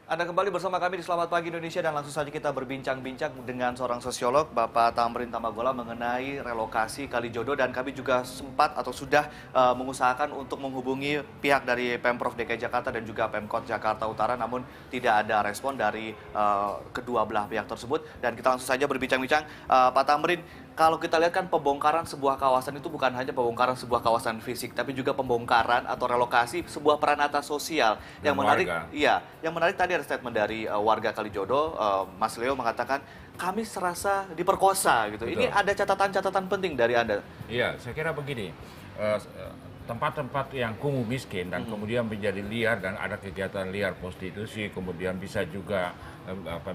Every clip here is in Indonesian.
Anda kembali bersama kami di Selamat Pagi Indonesia dan langsung saja kita berbincang-bincang dengan seorang sosiolog, Bapak Tamrin Tamagola mengenai relokasi Kalijodo dan kami juga sempat atau sudah mengusahakan untuk menghubungi pihak dari Pemprov DKI Jakarta dan juga Pemkot Jakarta Utara namun tidak ada respon dari kedua belah pihak tersebut dan kita langsung saja berbincang-bincang. Pak Tamrin, kalau kita lihat kan pembongkaran sebuah kawasan itu bukan hanya pembongkaran sebuah kawasan fisik, tapi juga pembongkaran atau relokasi sebuah peranata sosial. Yang menarik, iya, yang menarik tadi ada statement dari warga Kalijodo, Mas Leo mengatakan kami serasa diperkosa gitu. Betul. Ini ada catatan-catatan penting dari Anda. Iya, saya kira begini. Tempat-tempat yang kumuh miskin dan kemudian menjadi liar dan ada kegiatan liar prostitusi, kemudian bisa juga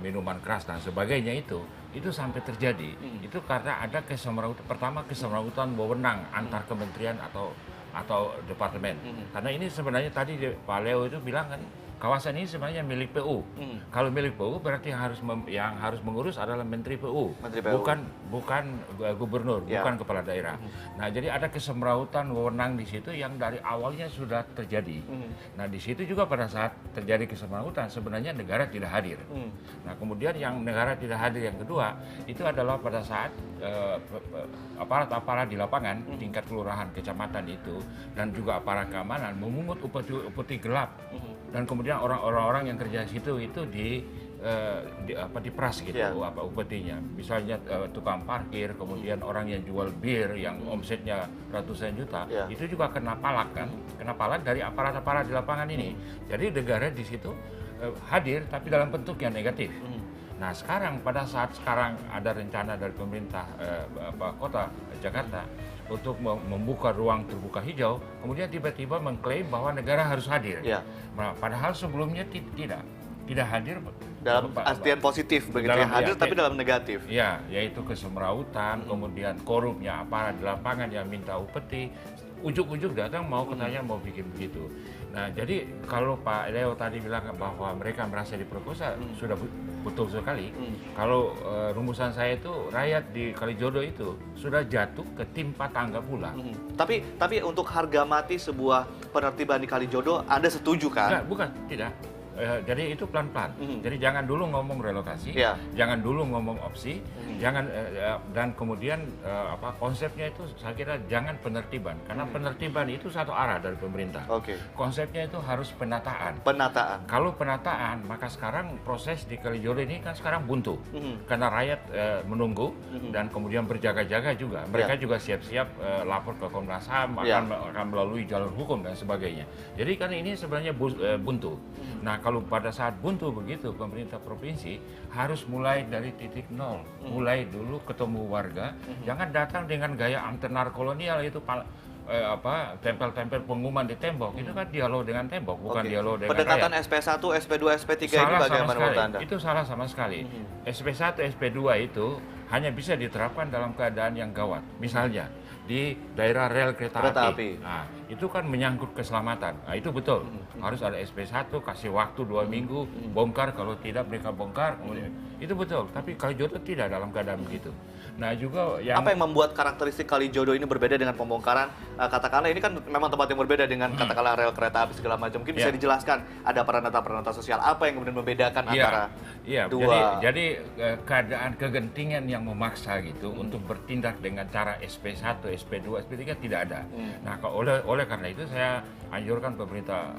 minuman keras dan sebagainya itu sampai terjadi. Itu karena ada kesemrautan wewenang antar kementerian atau departemen. Karena ini sebenarnya tadi Pak Leo itu bilang kan kawasan ini sebenarnya milik PU. Kalau milik PU berarti yang harus mengurus adalah Menteri PU, bukan gubernur, bukan kepala daerah. Nah, jadi ada kesemrautan wewenang di situ yang dari awalnya sudah terjadi. Nah, di situ juga pada saat terjadi kesemrautan sebenarnya negara tidak hadir. Nah, kemudian yang negara tidak hadir yang kedua itu adalah pada saat aparat-aparat di lapangan tingkat kelurahan, kecamatan itu dan juga aparat keamanan memungut upeti gelap dan kemudian orang-orang yang kerja di situ itu diperas gitu upetinya. Misalnya tukang parkir, kemudian orang yang jual bir yang omsetnya ratusan juta, itu juga kena palak kan, kena palak dari aparat-aparat di lapangan ini. Jadi negara di situ hadir tapi dalam bentuk yang negatif. Nah, pada saat sekarang ada rencana dari pemerintah kota Jakarta untuk membuka ruang terbuka hijau, kemudian tiba-tiba mengklaim bahwa negara harus hadir. Nah, padahal sebelumnya tidak hadir dalam artian positif begitu ya, hadir tapi dalam negatif. Ya, yaitu kesemrautan, kemudian korupnya aparat di lapangan yang minta upeti, ujuk-ujuk datang mau katanya mau bikin begitu. Nah, jadi kalau Pak Leo tadi bilang bahwa mereka merasa diperkosa, sudah betul sekali. Kalau rumusan saya itu rakyat di Kalijodo itu sudah jatuh ke timpa tangga pula. Tapi untuk harga mati sebuah penertiban di Kalijodo, Anda setuju kan? Enggak, bukan, tidak. Jadi itu pelan-pelan. Jadi jangan dulu ngomong relokasi, jangan dulu ngomong opsi, jangan dan kemudian konsepnya itu saya kira jangan penertiban karena penertiban itu satu arah dari pemerintah. Konsepnya itu harus penataan. Kalau penataan maka sekarang proses di Kalijodo ini kan sekarang buntu karena rakyat menunggu dan kemudian berjaga-jaga juga. Mereka juga siap-siap lapor ke Komnas HAM akan melalui jalur hukum dan sebagainya. Jadi kan ini sebenarnya buntu. Nah, kalau pada saat buntu begitu, pemerintah provinsi harus mulai dari titik nol. Mulai dulu ketemu warga, jangan datang dengan gaya antenar kolonial itu tempel-tempel pengumuman di tembok. Itu kan dialog dengan tembok, bukan dialog dengan pendekatan rakyat. SP1, SP2, SP3 ini bagaimana menurut Anda? Itu salah sama sekali. SP1, SP2 itu hanya bisa diterapkan dalam keadaan yang gawat. Misalnya di daerah rel kereta api. Nah, itu kan menyangkut keselamatan. Nah, itu betul. Harus ada SP1, kasih waktu 2 minggu, bongkar, kalau tidak mereka bongkar. Itu betul, tapi Kalijodo tidak dalam keadaan begitu. Nah, juga apa yang membuat karakteristik Kalijodo ini berbeda dengan pembongkaran? Katakanlah ini kan memang tempat yang berbeda dengan katakanlah rel kereta api segala macam. Mungkin bisa dijelaskan ada peranata-peranata sosial apa yang kemudian membedakan antara dua. Jadi keadaan kegentingan yang memaksa gitu untuk bertindak dengan cara SP1, SP2, SP3 tidak ada. Nah, oleh karena itu saya anjurkan pemerintah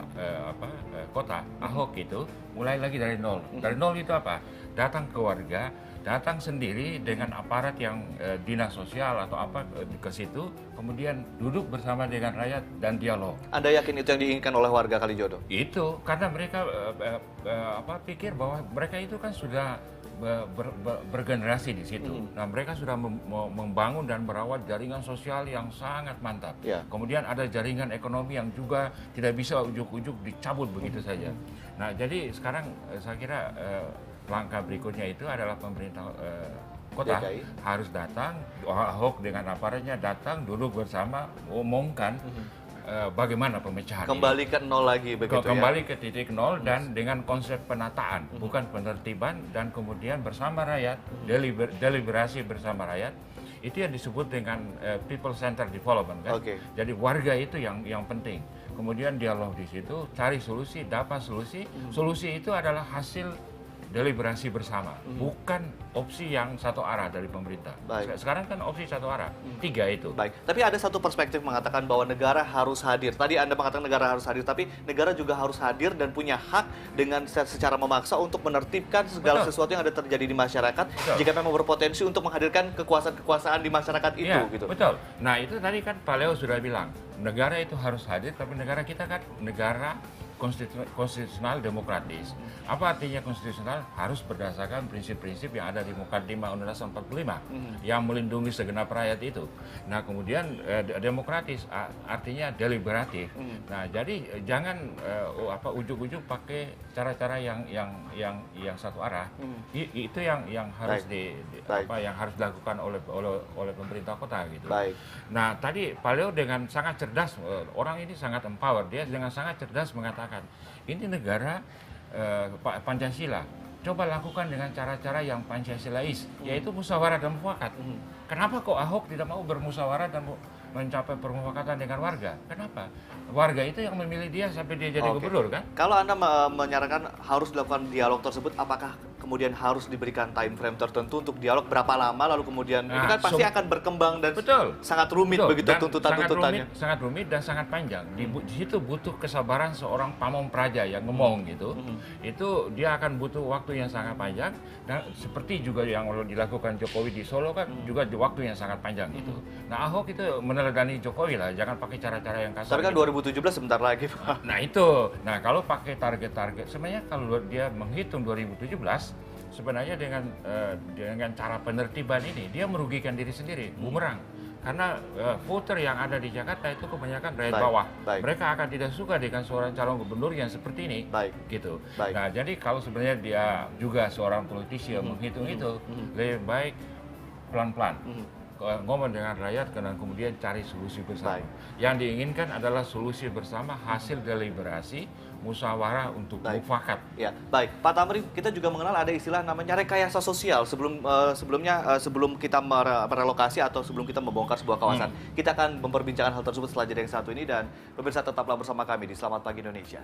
kota Ahok itu mulai lagi dari nol. Dari nol itu apa? Datang ke warga, datang sendiri dengan aparat yang dinas sosial atau ke situ, kemudian duduk bersama dengan rakyat dan dialog. Anda yakin itu yang diinginkan oleh warga Kalijodo? Itu karena mereka pikir bahwa mereka itu kan sudah bergenerasi di situ. Nah, mereka sudah membangun dan merawat jaringan sosial yang sangat mantap. Kemudian ada jaringan ekonomi yang juga tidak bisa ujuk-ujuk dicabut begitu saja. Nah, jadi sekarang saya kira langkah berikutnya itu adalah pemerintah kota harus datang, Ahok dengan aparatnya datang, duduk bersama, omongkan bagaimana pemecahan kembali ke nol lagi begitu kembali ke titik nol dan dengan konsep penataan, bukan penertiban, dan kemudian bersama rakyat, deliberasi bersama rakyat. itu yang disebut dengan people centered development kan. Jadi warga itu yang penting. Kemudian dialog di situ, cari solusi, dapat solusi. Solusi itu adalah hasil deliberasi bersama, bukan opsi yang satu arah dari pemerintah. Sekarang kan opsi satu arah, 3 itu. Baik, tapi ada satu perspektif mengatakan bahwa negara harus hadir. Tadi Anda mengatakan negara harus hadir, tapi negara juga harus hadir dan punya hak dengan secara memaksa untuk menertibkan segala sesuatu yang ada terjadi di masyarakat. Jika memang berpotensi untuk menghadirkan kekuasaan-kekuasaan di masyarakat itu. Gitu. Betul. Nah itu tadi kan Pak Leo sudah bilang, negara itu harus hadir, tapi negara kita kan negara konstitusional demokratis. Apa artinya konstitusional? Harus berdasarkan prinsip-prinsip yang ada di Mukaddimah Undang-Undang 45 yang melindungi segenap rakyat itu. Nah kemudian demokratis artinya deliberatif. Nah jadi jangan ujuk-ujuk pakai cara-cara yang satu arah. Itu yang harus yang harus dilakukan oleh pemerintah kota gitu. Nah tadi Pak Leo dengan sangat cerdas, orang ini sangat empower, dia dengan sangat cerdas mengatakan ini negara Pancasila. Coba lakukan dengan cara-cara yang Pancasilais, yaitu musyawarah dan mufakat. Kenapa kok Ahok tidak mau bermusyawarah dan mencapai permufakatan dengan warga? Kenapa? Warga itu yang memilih dia sampai dia jadi gubernur kan? Kalau Anda menyarankan harus dilakukan dialog tersebut, apakah kemudian harus diberikan time frame tertentu untuk dialog berapa lama, lalu kemudian ini kan pasti akan berkembang dan sangat rumit begitu tuntutan-tuntutannya. Sangat rumit dan sangat panjang. Di situ butuh kesabaran seorang pamong praja yang ngomong gitu. Itu dia akan butuh waktu yang sangat panjang, dan seperti juga yang dilakukan Jokowi di Solo kan juga di waktu yang sangat panjang gitu. Nah Ahok itu meneladani Jokowi lah, jangan pakai cara-cara yang kasar. Tapi kan gitu. 2017 sebentar lagi Pak. Nah itu, kalau pakai target-target, sebenarnya kalau dia menghitung 2017, sebenarnya dengan cara penertiban ini dia merugikan diri sendiri, bumerang. Karena voter yang ada di Jakarta itu kebanyakan rakyat bawah. Mereka akan tidak suka dengan seorang calon gubernur yang seperti ini, gitu. Nah, jadi kalau sebenarnya dia juga seorang politisi yang menghitung itu, lebih baik pelan-pelan. Ngomong dengan rakyat dan kemudian cari solusi bersama. Yang diinginkan adalah solusi bersama hasil deliberasi musyawarah untuk mufakat. Ya, baik. Pak Tamrin, kita juga mengenal ada istilah namanya rekayasa sosial. Sebelum kita merelokasi atau sebelum kita membongkar sebuah kawasan. Kita akan memperbincangkan hal tersebut setelah jeda yang satu ini, dan pemirsa tetaplah bersama kami di Selamat Pagi Indonesia.